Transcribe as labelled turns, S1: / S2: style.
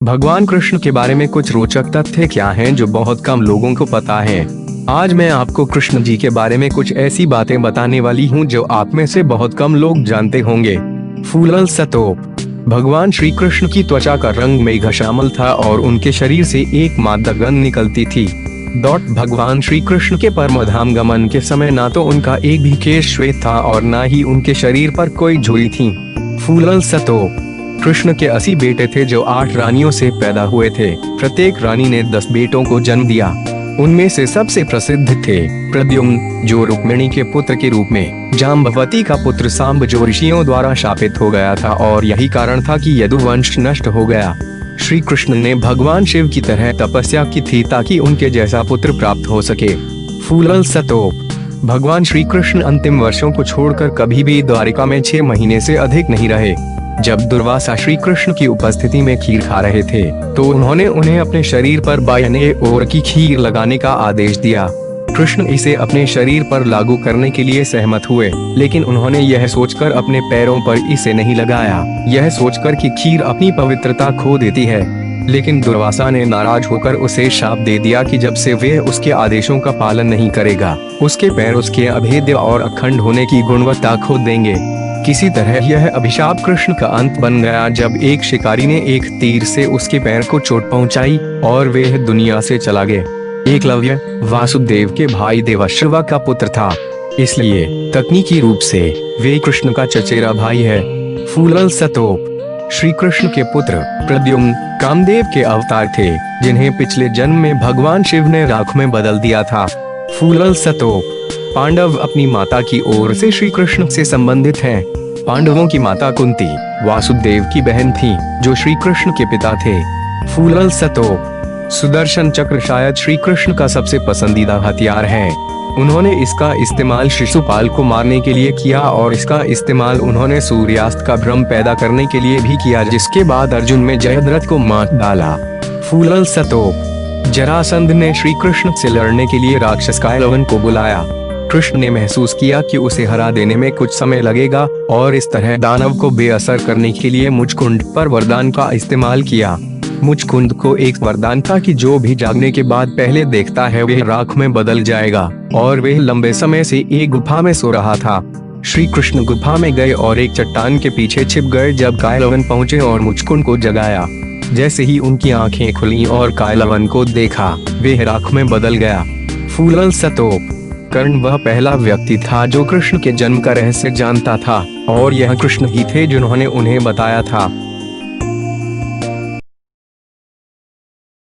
S1: भगवान कृष्ण के बारे में कुछ रोचक तथ्य क्या हैं जो बहुत कम लोगों को पता है। आज मैं आपको कृष्ण जी के बारे में कुछ ऐसी बातें बताने वाली हूँ जो आप में से बहुत कम लोग जानते होंगे। फूलल स्तोप। भगवान श्री कृष्ण की त्वचा का रंग मेघश्यामल था और उनके शरीर से एक मादक गंध निकलती थी। भगवान श्री कृष्ण के परमधाम गमन के समय ना तो उनका एक भी केश श्वेत था और ना ही उनके शरीर पर कोई झुर्री थी। फूलल स्तोप। कृष्ण के 80 बेटे थे जो 8 रानियों से पैदा हुए थे। प्रत्येक रानी ने 10 बेटों को जन्म दिया। उनमें से सबसे प्रसिद्ध थे प्रद्युम्न, जो रुक्मिणी के पुत्र के रूप में, जाम्बवती का पुत्र सांब जो ऋषियों द्वारा शापित हो गया था और यही कारण था कि यदुवंश नष्ट हो गया। श्री कृष्ण ने भगवान शिव की तरह तपस्या की थी ताकि उनके जैसा पुत्र प्राप्त हो सके। फूलल स्तोप। भगवान श्री कृष्ण अंतिम वर्षों को छोड़कर कभी भी द्वारिका में 6 महीने से अधिक नहीं रहे। जब दुर्वासा श्री कृष्ण की उपस्थिति में खीर खा रहे थे तो उन्होंने उन्हें अपने शरीर पर बायने ओर की खीर लगाने का आदेश दिया। कृष्ण इसे अपने शरीर पर लागू करने के लिए सहमत हुए, लेकिन उन्होंने यह सोचकर अपने पैरों पर इसे नहीं लगाया, यह सोचकर कि खीर अपनी पवित्रता खो देती है। लेकिन दुर्वासा ने नाराज होकर उसे शाप दे दिया कि जब से वह उसके आदेशों का पालन नहीं करेगा, उसके पैर उसके अभेद्य और अखंड होने की गुणवत्ता खो देंगे। किसी तरह यह अभिशाप कृष्ण का अंत बन गया जब एक शिकारी ने एक तीर से उसके पैर को चोट पहुंचाई और वह दुनिया से चला गया। एकलव्य वासुदेव के भाई देवश्रवा का पुत्र था, इसलिए तकनीकी रूप से वे कृष्ण का चचेरा भाई है। फूलल स्तोप। श्री कृष्ण के पुत्र प्रद्युम्न कामदेव के अवतार थे, जिन्हें पिछले जन्म में भगवान शिव ने राख में बदल दिया था। फूलल स्तोप। पांडव अपनी माता की ओर से श्री कृष्ण से संबंधित हैं। पांडवों की माता कुंती वासुदेव की बहन थी, जो श्री कृष्ण के पिता थे। फूलल स्तोप। सुदर्शन चक्र शायद श्री कृष्ण का सबसे पसंदीदा हथियार है। उन्होंने इसका इस्तेमाल शिशुपाल को मारने के लिए किया और इसका इस्तेमाल उन्होंने सूर्यास्त का भ्रम पैदा करने के लिए भी किया, जिसके बाद अर्जुन में जयद्रथ को मार डाला। फूलल स्तोप। जरासंध ने श्री कृष्ण से लड़ने के लिए राक्षस कायलवन को बुलाया। कृष्ण ने महसूस किया कि उसे हरा देने में कुछ समय लगेगा और इस तरह दानव को बेअसर करने के लिए मुचकुंड पर वरदान का इस्तेमाल किया। मुचकुंद को एक वरदान था कि जो भी जागने के बाद पहले देखता है वह राख में बदल जाएगा, और वह लंबे समय से एक गुफा में सो रहा था। श्री कृष्ण गुफा में गए और एक चट्टान के पीछे छिप गए। जब कायलवन पहुँचे और मुचकुंद को जगाया, जैसे ही उनकी आंखें खुली और कायलवन को देखा, वह राख में बदल गया। फूलल स्तोप। कर्ण वह पहला व्यक्ति था जो कृष्ण के जन्म का रहस्य जानता था, और यह कृष्ण ही थे जिन्होंने उन्हें बताया था।